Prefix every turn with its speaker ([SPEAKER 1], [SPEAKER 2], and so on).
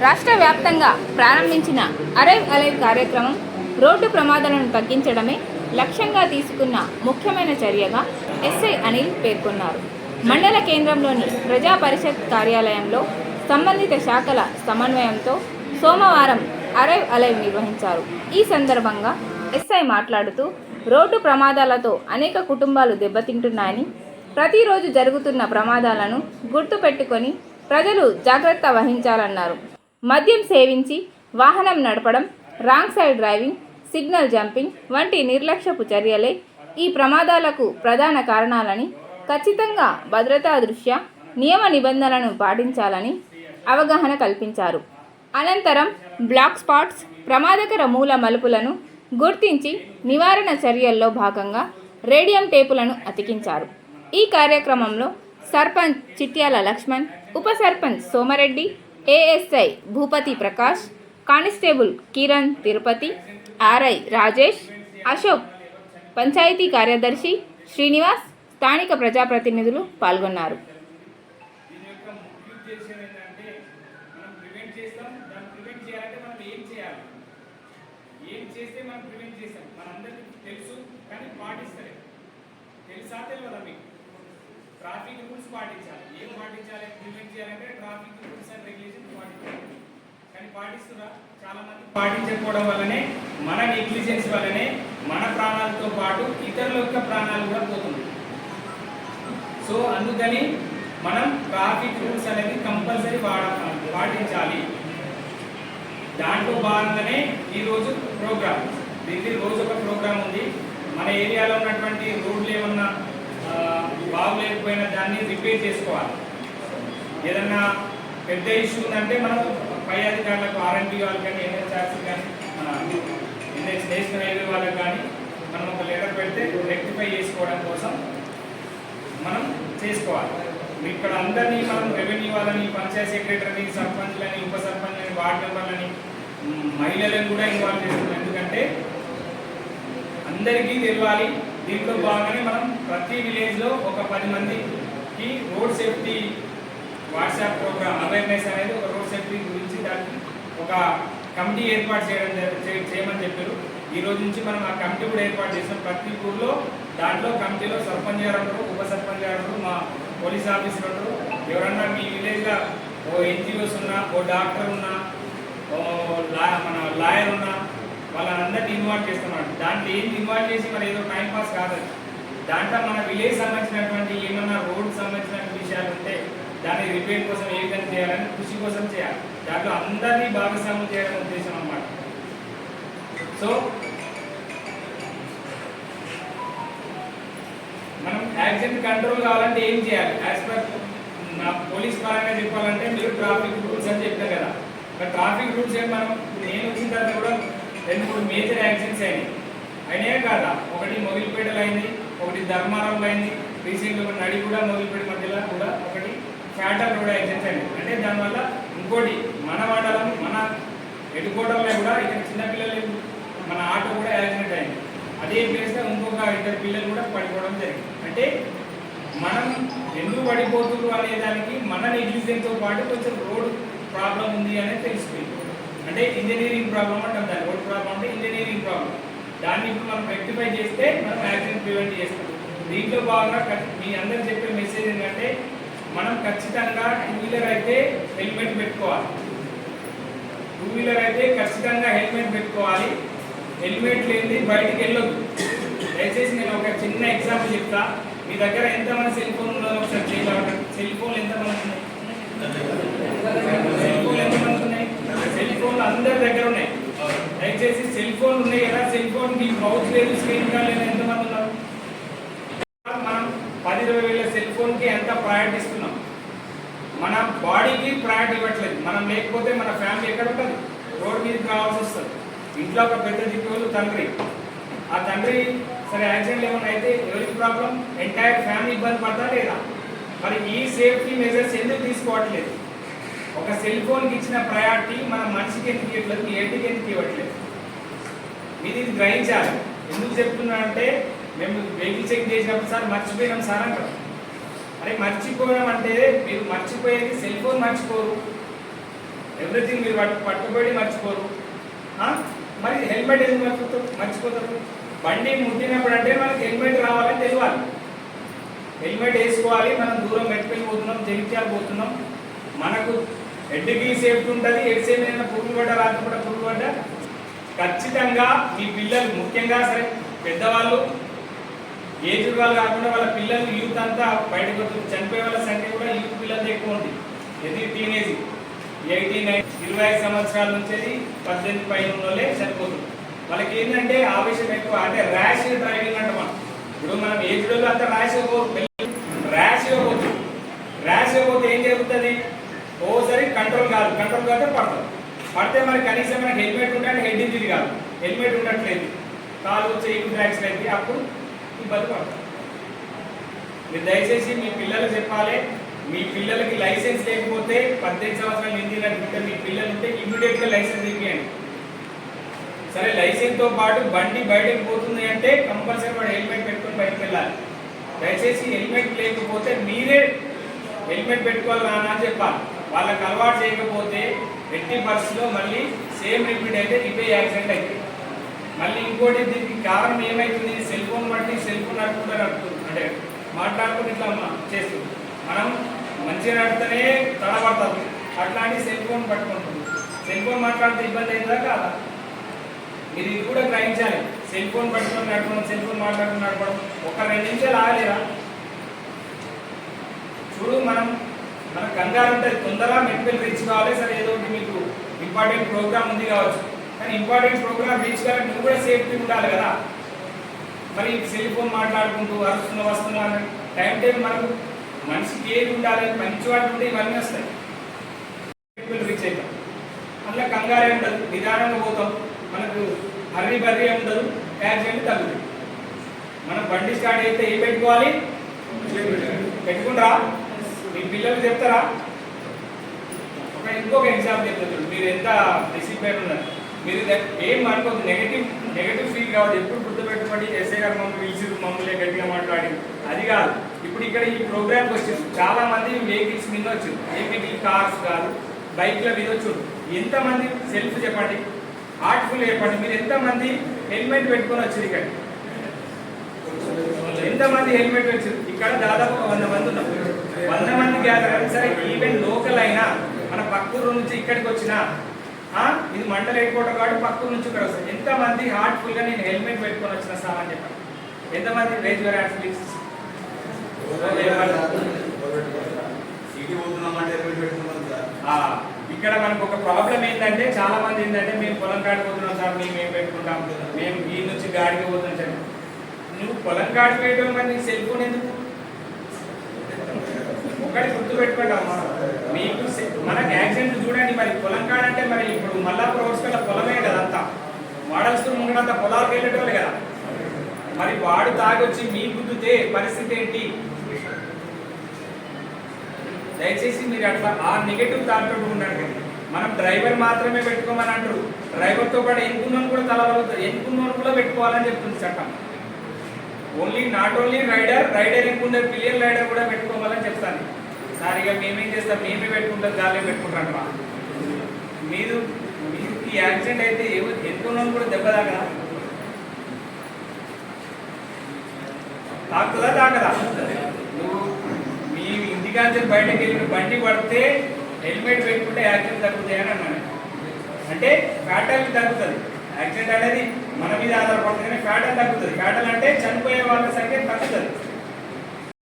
[SPEAKER 1] రాష్ట్ర వ్యాప్తంగా ప్రారంభించిన అరైవ్ అలైవ్ కార్యక్రమం రోడ్డు ప్రమాదాలను తగ్గించడమే లక్ష్యంగా తీసుకున్న ముఖ్యమైన చర్యగా ఎస్ఐ అనిల్ పేర్కొన్నారు. మండల కేంద్రంలోని ప్రజా పరిషత్ కార్యాలయంలో సంబంధిత శాఖల సమన్వయంతో సోమవారం అరైవ్ అలైవ్ నిర్వహించారు. ఈ సందర్భంగా ఎస్ఐ మాట్లాడుతూ రోడ్డు ప్రమాదాలతో అనేక కుటుంబాలు దెబ్బతింటున్నాయని, ప్రతిరోజు జరుగుతున్న ప్రమాదాలను గుర్తుపెట్టుకొని ప్రజలు జాగ్రత్త వహించాలన్నారు. మద్యం సేవించి వాహనం నడపడం, wrong side driving, signal jumping వంటి నిర్లక్ష్యపు చర్యలే ఈ ప్రమాదాలకు ప్రధాన కారణాలని, ఖచ్చితంగా భద్రతా దృష్ట్యా నియమ నిబంధనలను పాటించాలని అవగాహన కల్పించారు. అనంతరం బ్లాక్ స్పాట్స్, ప్రమాదకర మూల మలుపులను గుర్తించి నివారణ చర్యల్లో భాగంగా రేడియం టేపులను అతికించారు. ఈ కార్యక్రమంలో సర్పంచ్ చిట్యాల లక్ష్మణ్, ఉప sarpanch Somareddy, ASI Bhupathi Prakash, constable Kiran Tirupati, RI Rajesh, Ashok, panchayati కార్యదర్శి శ్రీనివాస్, స్థానిక ప్రజాప్రతినిధులు పాల్గొన్నారు.
[SPEAKER 2] ట్రాఫిక్ రూల్స్ పాటించాలి. ఏం పాటించాలి? ప్రివెంట్ చేయాలంటే ట్రాఫిక్ రూల్స్ అండ్ రెగ్యులేషన్స్ పాటించాలి. కానీ పాటిస్తున్నా చాలా మంది పాటించకపోవడం వల్లనే, మన నెగ్లిజెన్స్ వల్లనే మన ప్రాణాలతో పాటు ఇతరుల యొక్క ప్రాణాలు కూడా పోతుంది. సో అందుకని మనం ట్రాఫిక్ రూల్స్ అనేది కంపల్సరీ పాటించాలి. దాంట్లో భాగంగానే ఈరోజు ప్రోగ్రామ్, దీనికి రోజు ఒక ప్రోగ్రామ్ ఉంది. మన ఏరియాలో ఉన్నటువంటి రోడ్లు ఏమన్నా బాగులేకపోయినా దాన్ని రిపేర్ చేసుకోవాలి. ఏదన్నా పెద్ద ఇష్యూ ఉందంటే మనం పై అధికారులకు, ఆర్ఎంపీ వాళ్ళకి కానీ, ఎన్హెచ్ఆర్సీ కానీ, మన నేషనల్ హైవే వాళ్ళకి కానీ మనం ఒక లెటర్ పెడితే రెక్టిఫై చేసుకోవడం కోసం మనం చేసుకోవాలి. ఇక్కడ అందరినీ మనం రెవెన్యూ వాళ్ళని, పంచాయత్ సెక్రటరీని, సర్పంచ్లని, ఉప సర్పంచ్లని, వార్డు మెంబర్లని, మహిళలను కూడా ఇన్వాల్వ్ చేస్తున్నాం. ఎందుకంటే అందరికీ తెలియాలి. దీంట్లో భాగంగానే మనం ప్రతి విలేజ్లో ఒక 10 మందికి road safety WhatsApp programme awareness అనేది, ఒక రోడ్ సేఫ్టీ గురించి దానికి ఒక కమిటీ ఏర్పాటు చేయమని చెప్పారు. ఈ రోజు నుంచి మనం ఆ కమిటీ కూడా ఏర్పాటు చేస్తాం. ప్రతి ఊళ్ళో దాంట్లో కమిటీలో సర్పంచ్ గారు ఉంటారు, ఉప సర్పంచ్ గారు ఉంటారు, మా పోలీస్ ఆఫీసర్ ఉంటారు. ఎవరన్నా మీ విలేజ్లో ఓ ఎన్జిఓస్ ఉన్నా, ఓ డాక్టర్ ఉన్నా, మన లాయర్ ఉన్నా, వాళ్ళందరినీ ఇన్వాల్వ్ చేస్తున్నాడు. దాంట్లో ఏం ఇన్వాల్వ్ చేసి మరి ఏదో టైం పాస్ కాదు. దాంట్లో మన విలేజ్ సంబంధించినటువంటి ఏమన్నా రోడ్ సంబంధించిన విషయాలు ఉంటే దాన్ని రిపేర్ కోసం ఏ విధంగా చేయాలని కృషి కోసం చేయాలి. దాంట్లో అందరినీ భాగస్వామ్యం చేయడం ఉద్దేశం అన్నమాట. సో మనం యాక్సిడెంట్ కంట్రోల్ కావాలంటే ఏం చేయాలి? యాజ్ పర్ నా పోలీస్ పరంగా చెప్పాలంటే మీరు ట్రాఫిక్ రూల్స్ అని చెప్పారు కదా. ట్రాఫిక్ రూల్స్ ఏం మనం నేను వచ్చిన తర్వాత కూడా 2-3 మేజర్ యాక్సిడెంట్స్ అయినాయే కాదా. ఒకటి మొగిలిపేటలో అయింది, ఒకటి ధర్మారంలో అయింది, రీసెంట్గా ఒక నడి కూడా మొగిలిపేట మధ్యలో కూడా ఒకటి ఫ్యాటల్ రోడ్ యాక్సిడెంట్స్ అయింది. అంటే దానివల్ల ఇంకోటి మన మండలం, మన ఎడుకోవడంలో కూడా ఇక్కడ చిన్నపిల్లలు మన ఆటో కూడా యాక్సిడెంట్ అయింది. అదే ప్లేస్లో ఇంకొక 2 పిల్లలు కూడా పడిపోవడం జరిగింది. అంటే మనం ఎందుకు పడిపోతున్నారు అనే దానికి మన నెగ్లిజెన్స్తో పాటు కొంచెం రోడ్ ప్రాబ్లం ఉంది అనేది తెలిసిపోయింది. అంటే ఇంజనీరింగ్ ప్రాబ్లం అంటాం దాన్ని. రోడ్ ప్రాబ్లం అంటే ఇంజనీరింగ్ ప్రాబ్లం. దాన్ని ఇప్పుడు మనం రెక్టిఫై చేస్తే మనం యాక్సిడెంట్ ప్రివెంట్ చేస్తాం. దీంట్లో భాగంగా మీ అందరికి చెప్పే మెసేజ్ ఏంటంటే మనం ఖచ్చితంగా 2 వీలర్ అయితే హెల్మెట్ పెట్టుకోవాలి. 2 వీలర్ అయితే ఖచ్చితంగా హెల్మెట్ పెట్టుకోవాలి. హెల్మెట్ లేని బయటికి వెళ్ళొద్దు. దయచేసి నేను ఒక చిన్న ఎగ్జాంపుల్ చెప్తా. మీ దగ్గర ఎంతమంది సెల్ ఫోన్ ఉన్నారో ఒకసారి చేయాలి. సెల్ ఫోన్లు ఎంతమంది ఉన్నాయి? సెల్ ఫోన్లు ఎంతమంది ఉన్నాయి? సెల్ ఫోన్లు అందరి దగ్గర ఉన్నాయి. దయచేసి సెల్ ఫోన్ ఉన్నాయి కదా, సెల్ ఫోన్కి పౌచ్ లేదు, స్క్రీన్ కార్డ్ లేదు, ఎంతమంది ఉన్నారు? మనం 10-20 వేల సెల్ ఫోన్కి ఎంత ప్రయారిటీ ఇస్తున్నాం? మన బాడీకి ప్రయారిటీ ఇవ్వట్లేదు. మనం లేకపోతే మన ఫ్యామిలీ ఎక్కడ ఉంటుంది? రోడ్ మీదకి రావాల్సి వస్తుంది. ఇంట్లో ఒక పెద్ద దిక్కులు తండ్రి, ఆ తండ్రి సరే యాక్సిడెంట్ ఏమైనా అయితే ఎవరికి ప్రాబ్లం? ఎంటైర్ ఫ్యామిలీ ఇబ్బంది పడతా లేదా? మరి ఈ సేఫ్టీ మెజర్స్ ఎందుకు తీసుకోవట్లేదు? ఒక సెల్ ఫోన్కి ఇచ్చిన ప్రయారిటీ మన మనిషికి ఎందుకు ఇవ్వట్లేదు, ఏటికి ఎందుకు ఇవ్వట్లేదు? ఇది గ్రహించాలి. ఎందుకు చెప్తున్నా అంటే మేము వెహికల్ చెక్ చేసినప్పుడు సార్ మర్చిపోయినాం సార్ అంటారు. అరే మర్చిపోవడం అంటే మీరు మర్చిపోయేది సెల్ ఫోన్ మర్చిపోరు, ఎవ్రీథింగ్ మీరు పట్టుబడి మర్చిపోరు. మరి హెల్మెట్ ఎందుకు మర్చిపోతారు? బండి ముట్టినప్పుడు అంటే మనకి హెల్మెట్ రావాలని తెలియాలి. హెల్మెట్ వేసుకోవాలి. మనం దూరం మెట్టుకెళ్ళిపోతున్నాం, జగిత్యాల పోతున్నాం, మనకు హెడ్కి సేఫ్టీ ఉంటుంది. హెడ్ సేఫ్ ఏదైనా పురుగులు పడ్డా, రాత్రిపూట పురుగులు పడ్డా ఖచ్చితంగా మీ పిల్లలు, ముఖ్యంగా సరే పెద్దవాళ్ళు, ఏజ్డ్ వాళ్ళు కాకుండా వాళ్ళ పిల్లలు, యూత్ అంతా బయటకు వస్తుంది. చనిపోయే వాళ్ళ సంఖ్య కూడా యూత్ పిల్లలతో ఎక్కువ ఉంది. ఇది టీనేజ్ 18-25 సంవత్సరాల నుంచి 18 పైన ఉన్నోళ్ళే చనిపోతుంది. వాళ్ళకి ఏంటంటే ఆవేశం ఎక్కువ, అంటే ర్యాష్ డ్రైవింగ్ అంట. ఇప్పుడు మనం ఏజ్డ్ అంతా ర్యాష్ ఇవ్వకపోతే ఏం జరుగుతుంది? ఓసారి కంట్రోల్ కాదు, పడితే మనకి కనీసం మనకి హెల్మెట్ ఉంటే హెడ్ ఇంజరీ కాదు, హెల్మెట్ ఉండట్లేదు, కాలు చేయి ఫ్రాక్చర్ అయితే అప్పుడు ఇబ్బంది పడతారు. మీరు దయచేసి మీ పిల్లలు చెప్పాలి. మీ పిల్లలకి లైసెన్స్ లేకపోతే 18 సంవత్సరాలు నిండినట్టు మీ పిల్లలు ఉంటే ఇమ్మీడియట్గా లైసెన్స్ ఇప్పియండి. సరే, లైసెన్స్తో పాటు బండి బయటకు పోతుంది అంటే కంపల్సరీ వాడు హెల్మెట్ పెట్టుకొని బయటకు వెళ్ళాలి. దయచేసి హెల్మెట్ లేకపోతే మీరే హెల్మెట్ పెట్టుకోవాలి అని చెప్పాలి. వాళ్ళకి అలవాటు చేయకపోతే ఎట్టి పరిస్థితిలో మళ్ళీ సేమ్ రిపీట్ అయితే ఇవే యాక్సిడెంట్ అవుతుంది. మళ్ళీ ఇంకోటి, దీనికి కారణం ఏమవుతుంది? సెల్ ఫోన్ నడుపుకుంటూ అంటే మాట్లాడుకుంటూ ఇట్లా చేస్తుంది. మనం మంచిగా నడిపితేనే తడబడతారు. అట్లాంటి సెల్ ఫోన్ పట్టుకుంటుంది. సెల్ ఫోన్ మాట్లాడితే ఇబ్బంది అవుతుందా కాదా? మీరు ఇది కూడా గ్రహించాలి. సెల్ ఫోన్ పట్టుకొని నడపడం, సెల్ ఫోన్ మాట్లాడుకుని నడపడం ఒక 2 నిమిషాలు ఆగలేరా? చూడు, మన కంగారు ఉంటుంది, తొందరగా మెడికల్ రీచ్ కావాలి. సరే, ఏదో ఒకటి మీకు ఇంపార్టెంట్ ప్రోగ్రామ్ ఉంది కావచ్చు, కానీ ఇంపార్టెంట్ ప్రోగ్రామ్ రీచ్ కావాలి, నువ్వు కూడా సేఫ్టీ ఉండాలి కదా. మరి సెల్ ఫోన్ మాట్లాడుకుంటూ వస్తున్నా టైం మనకు మనిషికి ఏది ఉండాలి, మంచి వాటి ఉంటే ఇవన్నీ వస్తాయి. రీచ్ అవుతాం. అందులో కంగారే ఉండదు, నిదానంగా పోతాం, మనకు హర్రీ బర్రీ ఉండదు, యాక్సిడెంట్ తగ్గుతుంది. మనం బండి స్టార్ట్ అయితే ఏం పెట్టుకోవాలి? పెట్టుకుంటారా? మీ పిల్లలు చెప్తారా? ఇంకొక ఎగ్జాంపుల్ చెప్తారు. మీరు ఎంత డిసిప్లైన్ ఉన్నారు, మీరు ఏం అనుకోదు, నెగటివ్ ఫీల్ కావద్దు. ఎప్పుడు గుర్తుపెట్టుకోండి, ఎస్ఐ గారు మమ్మల్ని గట్టిగా మాట్లాడి అది కాదు. ఇప్పుడు ఇక్కడ ఈ ప్రోగ్రామ్కి వచ్చారు చాలా మంది, వెహికల్స్ మీద వచ్చారు. వెహికల్ కార్స్ కాదు, బైక్ల మీద వచ్చారు. ఎంతమంది సెల్ఫ్ చెప్పండి, హార్ట్ఫుల్ చెప్పండి. మీరు ఎంతమంది హెల్మెట్ పెట్టుకొని వచ్చారు? ఇక్కడ ఎంతమంది హెల్మెట్ వచ్చారు? ఇక్కడ దాదాపు 100 మంది ఉన్నాం. 100 మంది గ్యాదర్. సరే, ఈవెన్ లోకల్ అయినా మన పక్కూరు నుంచి ఇక్కడికి వచ్చినా, ఇది మండల హెడ్ క్వార్టర్ కాబట్టి పక్కూరు నుంచి ఇక్కడ వస్తుంది. ఎంతమంది హార్ట్ఫుల్గా నేను హెల్మెట్ పెట్టుకొని వచ్చిన సార్ అని చెప్పండి. ఎంతమంది? Raise your hands please. ఇక్కడ మనకు ఒక ప్రాబ్లం ఏంటంటే, చాలా మంది ఏంటంటే, మేము పొలం కాడికి పోతున్నాం సార్, మేము పెట్టుకుంటాం, మేము ఈ నుంచి గాడికి పోతున్నాం సార్. నువ్వు పొలం కాడికి వేయడం మరి నీకు సెల్ ఫోన్ ఎందుకు? ఒకటి గుర్తు పెట్టుకుంటామా, మీకు మనకు యాక్సిడెంట్ చూడండి. మరి పొలం కాడంటే మరి ఇప్పుడు మల్లాపురం రోడ్స్ కల్లా పొలమే కదా, అంతా మోడల్స్ ముంగడంతా పొలాలకు వెళ్ళేటోళ్ళు కదా. మరి వాడు తాగొచ్చి మీ గుద్దుతే పరిస్థితి ఏంటి? దయచేసి మీరు అట్లా ఆ నెగటివ్ థాట్తో ఉండండి. మనం డ్రైవర్ మాత్రమే పెట్టుకోమని అంటారు. డ్రైవర్తో పాటు ఎన్నుకున్నాను కూడా తలవలుగుతారు, ఎన్నుకున్నాను కూడా పెట్టుకోవాలని చెప్తుంది చట్టం. నాట్ ఓన్లీ రైడర్ ఎన్నుకుంటే పిలియన్ రైడర్ కూడా పెట్టుకోవాలని చెప్తాను. సార్, ఇక మేమేం చేస్తాం, మేమే పెట్టుకుంటాం, గాలే పెట్టుకుంటాం. మీరు ఈ యాక్సిడెంట్ అయితే ఎన్నుకున్నాను కూడా దెబ్బ తాకదా? నువ్వు మీ ఇంటికాంచి బయటకు వెళ్ళి బండి పడితే హెల్మెట్ పెట్టుకుంటే యాక్సిడెంట్ తగ్గుతాయి అని అన్నాను. అంటే ఫ్యాటల్ తగ్గుతుంది. యాక్సిడెంట్ అనేది మన మీద ఆధారపడుతుంది, కానీ ఫ్యాటల్ తగ్గుతుంది. ఫ్యాటల్ అంటే చనిపోయే వాళ్ళ సంఖ్య తగ్గుతుంది.